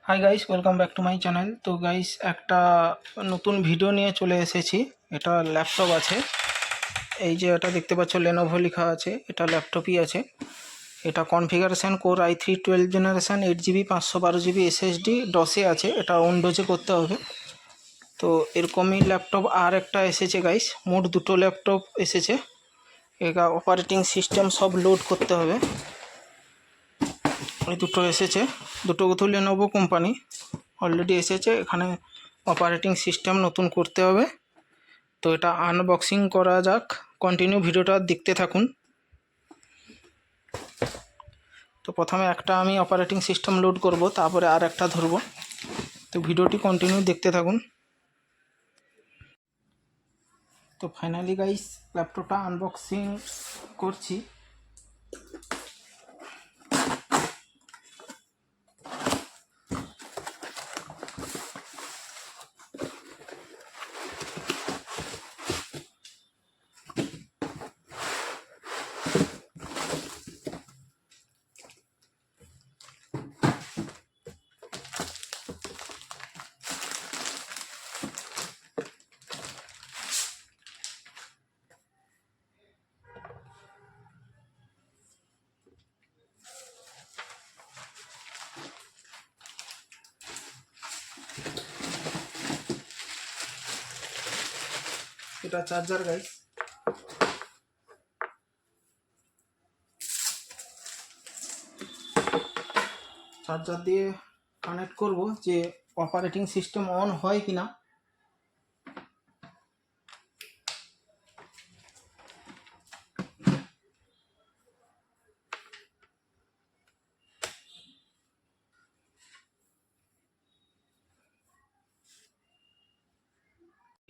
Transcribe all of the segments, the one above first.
Hi guys, welcome back to my channel. তো guys, একটা নতুন ভিডিও নিয়ে চলে এসেছি। এটা ল্যাপটপ আছে, এই যে এটা দেখতে পাচ্ছ লেনোভো লেখা আছে, এটা ল্যাপটপই আছে। এটা configuration core i3 12 generation 8 GB 512 GB SSD ডসে আছে। এটা উইন্ডোজে করতে হবে। তো এরকমই ল্যাপটপ আর একটা এসেছে গাইস, মোট দুটো ল্যাপটপ এসেছে। এটা অপারেটিং সিস্টেম সব লোড করতে হবে। এই দুটো এসেছে, দুটো তো লেনোভো কোম্পানি অলরেডি এসেছে। এখানে অপারেটিং সিস্টেম নতুন করতে হবে। তো এটা আনবক্সিং করা যাক, কন্টিনিউ ভিডিওটা দেখতে থাকুন। তো প্রথমে একটা আমি অপারেটিং সিস্টেম লোড করব, তারপরে আর একটা ধরবো। তো ভিডিওটি কন্টিনিউ দেখতে থাকুন। তো ফাইনালি গাইস, ল্যাপটপটা আনবক্সিং করছি। এটা চার্জার গাইস, চার্জার দিয়ে কানেক্ট করব যে অপারেটিং সিস্টেম অন হয় কিনা।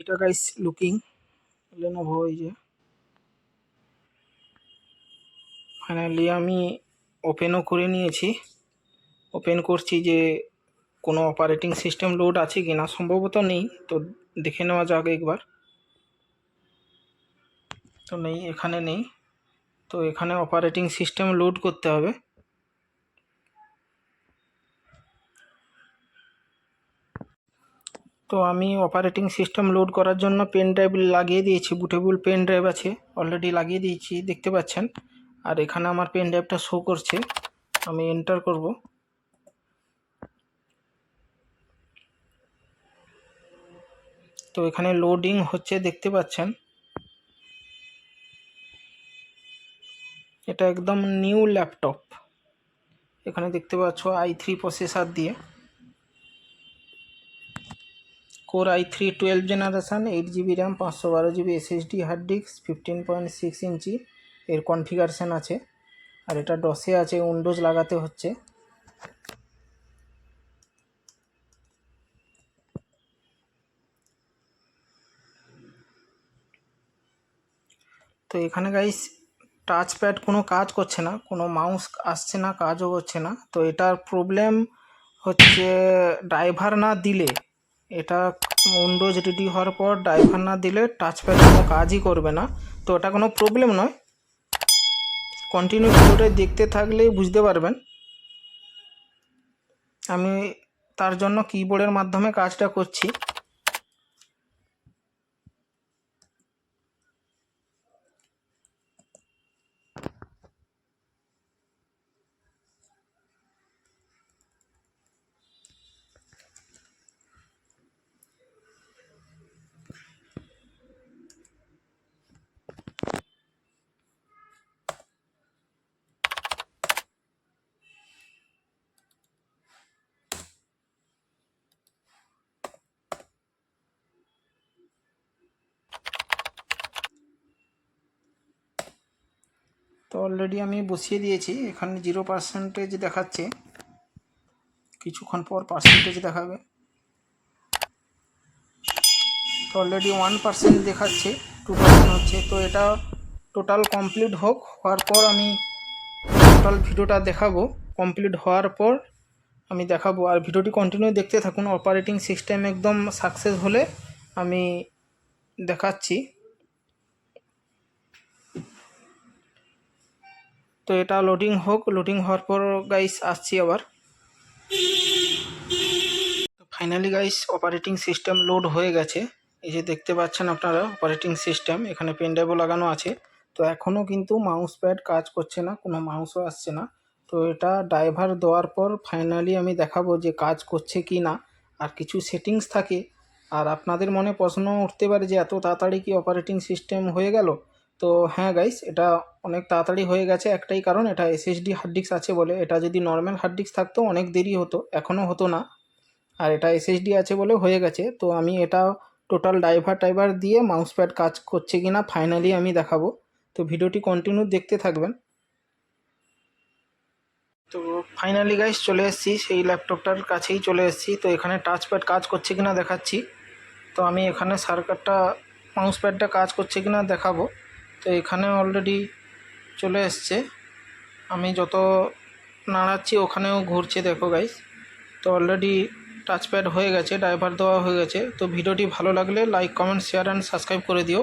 এটা গাইস লুকিং লেনোভো, এই যে ফাইনালি আমি ওপেনও করে নিয়েছি। ওপেন করছি যে কোনো অপারেটিং সিস্টেম লোড আছে কি না, সম্ভবত নেই। তো দেখে নেওয়া যাক একবার। তো নেই, এখানে নেই। তো এখানে অপারেটিং সিস্টেম লোড করতে হবে। তো আমি অপারেটিং সিস্টেম লোড করার জন্য পেন ড্রাইভ লাগিয়ে দিয়েছি, বুটেবল পেন ড্রাইভ আছে, অলরেডি লাগিয়ে দিয়েছি, দেখতে পাচ্ছেন। আর এখানে আমার পেন ড্রাইভটা শো করছে, আমি এন্টার করব। তো এখানে লোডিং হচ্ছে, দেখতে পাচ্ছেন। এটা একদম নিউ ল্যাপটপ। এখানে দেখতে পাচ্ছ i3 প্রসেসর দিয়ে, core i3 12 generation 8 GB RAM 512 GB SSD hard disk 15.6 ইঞ্চি এর কনফিগারেশান আছে। আর এটা ডসে আছে, উইন্ডোজ লাগাতে হচ্ছে। তো এখানে গাইস টাচ প্যাড কোনো কাজ করছে না, কোনো মাউস আসছে না, কাজও করছে না। তো এটার প্রবলেম হচ্ছে ড্রাইভার না দিলে, এটা উইন্ডোজ রেডি হওয়ার পর ড্রাইভার না দিলে টাচ প্যাড কোনো কাজই করবে না। তো এটা কোনো প্রবলেম নয়, কন্টিনিউ ভিডিওটা দেখতে থাকলেই বুঝতে পারবেন। আমি তার জন্য কিবোর্ডের মাধ্যমে কাজটা করছি। তো অলরেডি আমি বসিয়ে দিয়েছি, এখানে 0% দেখাচ্ছে, কিছুক্ষণ পর পার্সেন্টেজ দেখাবে। তো অলরেডি 1% দেখাচ্ছে, 2% হচ্ছে। তো এটা টোটাল কমপ্লিট হোক, হওয়ার পর আমি টোটাল ভিডিওটা দেখাবো। কমপ্লিট হওয়ার পর আমি দেখাবো, আর ভিডিওটি কন্টিনিউ দেখতে থাকুন। অপারেটিং সিস্টেম একদম সাকসেস হলে আমি দেখাচ্ছি। তো এটা লোডিং হোক, লোডিং হওয়ার পর গাইস আসছি আবার। Finally guys operating system load হয়ে গেছে। এই যে দেখতে পাচ্ছেন আপনারা অপারেটিং সিস্টেম, এখানে পেন ড্রাইভও লাগানো আছে। তো এখনও কিন্তু মাউস প্যাড কাজ করছে না, কোনো মাউসও আসছে না। তো এটা ড্রাইভার দেওয়ার পর ফাইনালি আমি দেখাবো যে কাজ করছে কি না। আর কিছু সেটিংস থাকে, আর আপনাদের মনে প্রশ্ন উঠতে পারে যে এত তাড়াতাড়ি কি অপারেটিং সিস্টেম হয়ে গেল। তো হ্যাঁ গাইস, এটা অনেক তাড়াতাড়ি হয়ে গেছে, একটাই কারণ এটা এসএসডি হার্ড ডিস্ক আছে বলে। এটা যদি নর্মাল হার্ড ডিস্ক থাকতো অনেক দেরি হতো, এখনও হতো না। আর এটা এসএসডি আছে বলে হয়ে গেছে। তো আমি এটা টোটাল ড্রাইভার দিয়ে মাউস প্যাড কাজ করছে কি না ফাইনালি আমি দেখাবো। তো ভিডিওটি কন্টিনিউ দেখতে থাকবেন। তো ফাইনালি গাইস চলে এসেছি, সেই ল্যাপটপটার কাছেই চলে এসেছি। তো এখানে টাচ প্যাড কাজ করছে কি না দেখাচ্ছি। তো আমি এখানে সার্কারটা মাউস প্যাডটা কাজ করছে কি না দেখাবো। তো এখানে অলরেডি চলে এসছে, আমি যত নাড়াচ্ছি ওখানেও ঘুরছে দেখো গাইস। তো অলরেডি টাচপ্যাড হয়ে গেছে, ড্রাইভার দেওয়া হয়ে গেছে। তো ভিডিওটি ভালো লাগলে like, comment, share and subscribe করে দিও।